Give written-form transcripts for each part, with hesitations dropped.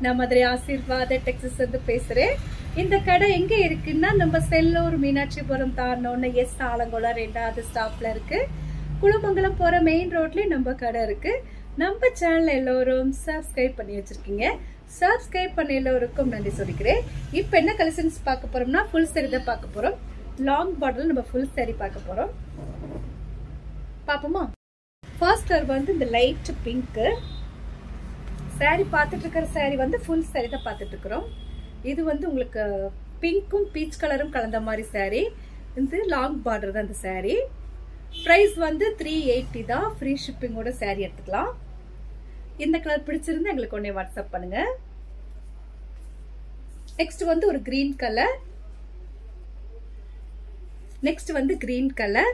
நான் மதுரை ஆசீர்வாத டெக்ஸஸ் இருந்து பேசுறேன். இந்த கடை எங்க இருக்குன்னா நம்ம செல்லூர் மீனாட்சிபுரம் தாண்டோன்னு எஸ் ஆலங்குளம் 2வது ஸ்டாப்ல இருக்கு. குளமங்கலம் போற மெயின் ரோட்ல நம்ம கடை இருக்கு. நம்ம சேனல் எல்லோரும் சப்ஸ்கிரைப் பண்ணி வச்சிருக்கீங்க. சப்ஸ்கிரைப் பண்ண எல்லோருக்கும் நன்றி சொல்லிக்கிறேன். இப்போ என்ன கலெக்ஷன்ஸ் பார்க்க போறோம்னா ஃபுல் சாரி தான் பார்க்க போறோம். லாங் பார்டர்ல நம்ம ஃபுல் சாரி பார்க்க போறோம். பாப்போமா? ஃபர்ஸ்ட் கலர் வந்து இந்த லைட் பிங்க் சாரி பார்த்துட்டு இருக்கிற சாரி வந்து ஃபுல் சாரி தான் பார்த்துட்டு இருக்கிறோம். இது வந்து உங்களுக்கு பிங்க்கும் பீச் கலரும் கலந்த மாதிரி சாரி. இது லாங் பார்டர் தான் இந்த சாரி. பிரைஸ் வந்து 380 தான். ஃப்ரீ ஷிப்பிங்கோட சாரி எடுத்துக்கலாம். இந்த கலர் பிடிச்சிருந்தா எங்களுக்கு உடனே வாட்ஸ்அப் பண்ணுங்க. நெக்ஸ்ட் வந்து ஒரு கிரீன் கலர். நெக்ஸ்ட் வந்து கிரீன் கலர்.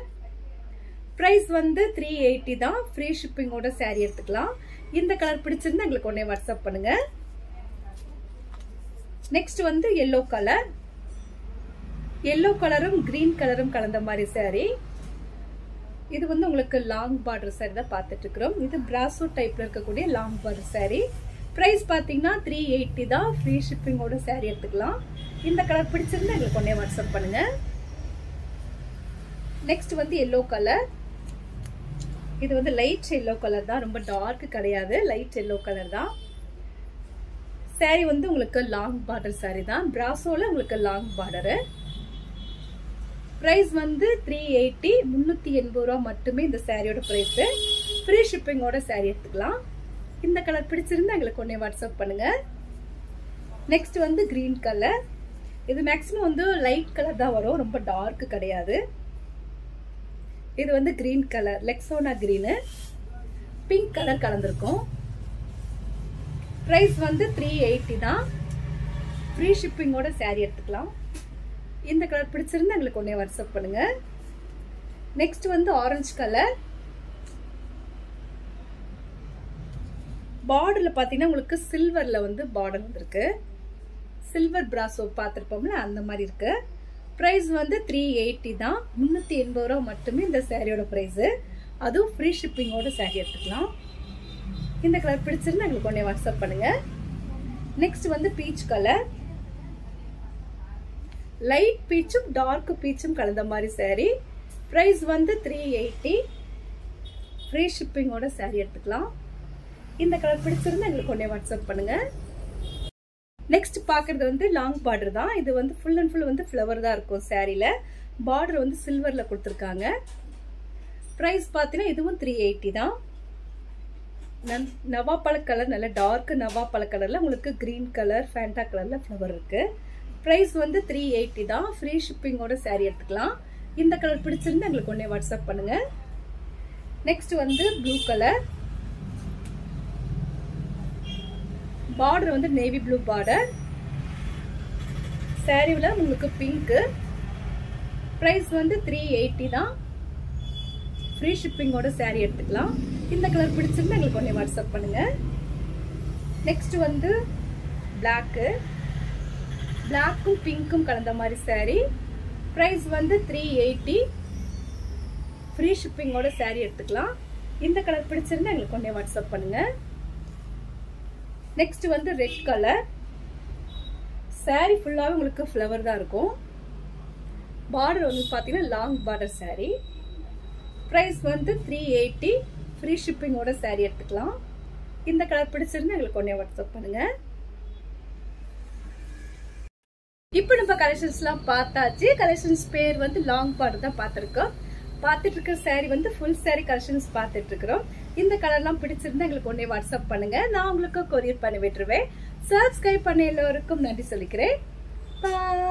பிரைஸ் வந்து 380 தான். ஃப்ரீ ஷிப்பிங்கோட சாரி எடுத்துக்கலாம். இந்த கலர் பிடிச்சிருந்தா எங்களுக்கு உடனே வாட்ஸ்அப் பண்ணுங்க. நெக்ஸ்ட் வந்து yellow கலர். yellow கலரும் கிரீன் கலரும் கலந்த மாதிரி சாரி. இது வந்து உங்களுக்கு லாங் பார்டர் சாரி தான் பார்த்துட்டு இருக்கிறோம். இது பிராசோ டைப்ல இருக்கக்கூடிய லாங் பார்டர் சாரி. பிரைஸ் பாத்தீங்கன்னா 380 தான். ஃப்ரீ ஷிப்பிங்கோட சாரி எடுத்துக்கலாம். இந்த கலர் பிடிச்சிருந்தா எங்களுக்கு உடனே வாட்ஸ்அப் பண்ணுங்க. நெக்ஸ்ட் வந்து yellow கலர். இது வந்து லைட் yellow கலர் தான், ரொம்ப டார்க் கிடையாது, லைட் yellow கலர் தான். சாரி வந்து உங்களுக்கு லாங் பார்டர் சாரி தான். பிராசோல உங்களுக்கு லாங் பார்டரு. பிரைஸ் வந்து 380, 380 ரூபா மட்டுமே இந்த சாரியோட பிரைஸ். ஃப்ரீ ஷிப்பிங்கோட சாரி எடுத்துக்கலாம். இந்த கலர் பிடிச்சிருந்தா எங்களுக்கு உடனே வாட்ஸ்அப் பண்ணுங்க. நெக்ஸ்ட் வந்து கிரீன் கலர். இது மேக்ஸிமம் வந்து லைட் கலர் தான் வரும், ரொம்ப டார்க் கிடையாது. இது வந்து கிரீன் கலர், லெக்ஸோனா கிரீனு, பிங்க் கலர் கலந்துருக்கும். பிரைஸ் வந்து 380 தான். ஃப்ரீ ஷிப்பிங்கோட சாரி எடுத்துக்கலாம். இந்த கலர் பிடிச்சிருந்தா எங்களுக்கு உடனே வாட்ஸ்அப் பண்ணுங்க. நெக்ஸ்ட் வந்து ஆரஞ்சு கலர். பார்டர்ல பாத்தீங்கன்னா உங்களுக்கு சில்வர்ல வந்து பார்டர் வந்திருக்கு. சில்வர் பிராசோ பார்த்திருப்போம்ல அந்த மாதிரி இருக்கு. பிரைஸ் வந்து 380 தான். 380 ரூபா மட்டுமே இந்த சாரியோட பிரைஸ். அதுவும் ஃப்ரீ ஷிப்பிங்கோட சாரி எடுத்துக்கலாம். இந்த கலர் பிடிச்சிருந்தா எங்களுக்கு உடனே வாட்ஸ்அப் பண்ணுங்க. நெக்ஸ்ட் வந்து பீச் கலர். லைட் பீச்சும் டார்க் பீச்சும் கலந்த மாதிரி சாரி. பிரைஸ் வந்து 380. ஃப்ரீ ஷிப்பிங்கோட சாரி எடுத்துக்கலாம். இந்த கலர் பிடிச்சிருந்தா எங்களுக்கு உடனே வாட்ஸ்அப் பண்ணுங்க. நெக்ஸ்ட் பாக்குறது வந்து லாங் பார்டர் தான். இது வந்து ஃபுல் அண்ட் ஃபுல் வந்து ஃப்ளவர் தான் இருக்கும் சாரியில. பார்டர் வந்து சில்வர்ல கொடுத்துருக்காங்க. பிரைஸ் பாத்தீங்கன்னா இதுவும் 380 தான். நவாப்பழ கலர், நல்ல டார்க் நவாப்பழ கலர்ல உங்களுக்கு கிரீன் கலர் ஃபேண்டா கலர்ல ஃப்ளவர் இருக்கு. பிரைஸ் வந்து 380 தான். ஃப்ரீ ஷிப்பிங்கோட சாரி எடுத்துக்கலாம். இந்த கலர் பிடிச்சிருந்தா எங்களுக்கு உடனே வாட்ஸ்அப் பண்ணுங்க. நெக்ஸ்ட் வந்து ப்ளூ கலர். பார்டர் வந்து நேவி ப்ளூ பார்டர். சாரில உங்களுக்கு பிங்க். பிரைஸ் வந்து 380 தான். ஃப்ரீ ஷிப்பிங்கோட சாரி எடுத்துக்கலாம். இந்த கலர் பிடிச்சிருந்தா எங்களுக்கு உடனே வாட்ஸ்அப் பண்ணுங்க. நெக்ஸ்ட் வந்து பிளாக். பிளாக்கும் பிங்க்கும் கலந்த மாதிரி சாரி. பிரைஸ் வந்து 380. ஃப்ரீ ஷிப்பிங்கோட சாரி எடுத்துக்கலாம். இந்த கலர் பிடிச்சிருந்தா எங்களுக்கு உடனே வாட்ஸ்அப் பண்ணுங்க. நெக்ஸ்ட் வந்து ரெட் கலர். சாரி ஃபுல்லாவே உங்களுக்கு ஃப்ளவர் தான் இருக்கும். பார்டர் வந்து பாத்தீங்கன்னா லாங் பார்டர் சாரி. பிரைஸ் வந்து 380. ஃப்ரீ ஷிப்பிங்கோட சாரி எடுத்துக்கலாம். இந்த கலர் பிடிச்சிருந்தா எங்களுக்கு உடனே வாட்ஸ்அப் பண்ணுங்க. இப்போ நம்ம கலெக்ஷன்ஸ்லாம் பார்த்தாச்சு. கலெக்ஷன்ஸ் பேர் வந்து லாங் பார்டர் தான் பார்த்துருக்கோம். பார்த்துட்டு இருக்க சாரி வந்து ஃபுல் சாரி கலெக்ஷன்ஸ் பார்த்துட்டு இருக்கிறோம். இந்த கலர்லாம் பிடிச்சிருந்தா எங்களுக்கு உடனே வாட்ஸ்அப் பண்ணுங்க. நான் உங்களுக்கு கொரியர் பண்ணி விட்டுருவேன். சப்ஸ்கிரைப் பண்ண எல்லோருக்கும் நன்றி சொல்லிக்கிறேன். பாய்.